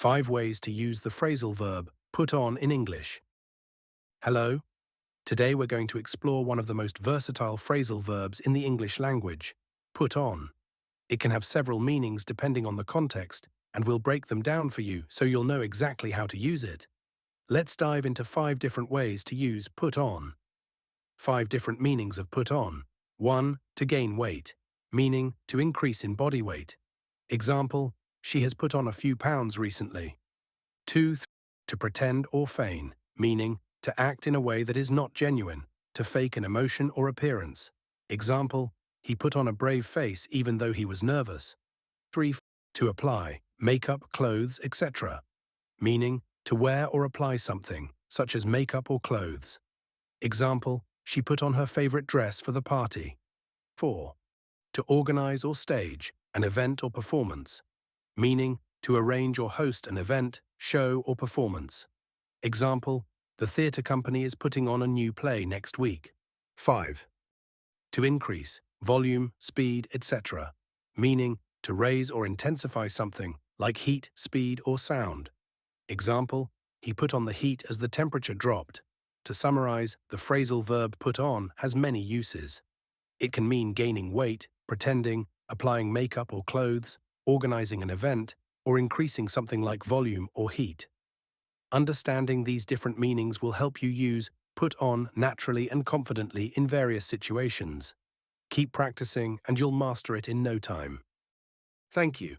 5 ways to use the phrasal verb put on in English. Hello. Today we're going to explore one of the most versatile phrasal verbs in the English language, put on. It can have several meanings depending on the context, and we'll break them down for you so you'll know exactly how to use it. Let's dive into 5 different ways to use put on. 5 different meanings of put on. 1. To gain weight, meaning to increase in body weight. Example, she has put on a few pounds recently. 2. To pretend or feign, meaning to act in a way that is not genuine, to fake an emotion or appearance. Example, he put on a brave face even though he was nervous. 3. To apply, makeup, clothes, etc., meaning to wear or apply something, such as makeup or clothes. Example, she put on her favorite dress for the party. 4. To organize or stage, an event or performance, meaning to arrange or host an event, show or performance. Example, the theatre company is putting on a new play next week. 5. To increase, volume, speed, etc., meaning to raise or intensify something, like heat, speed, or sound. Example, he put on the heat as the temperature dropped. To summarize, the phrasal verb put on has many uses. It can mean gaining weight, pretending, applying makeup or clothes, organizing an event, or increasing something like volume or heat. Understanding these different meanings will help you use put on naturally and confidently in various situations. Keep practicing and you'll master it in no time. Thank you.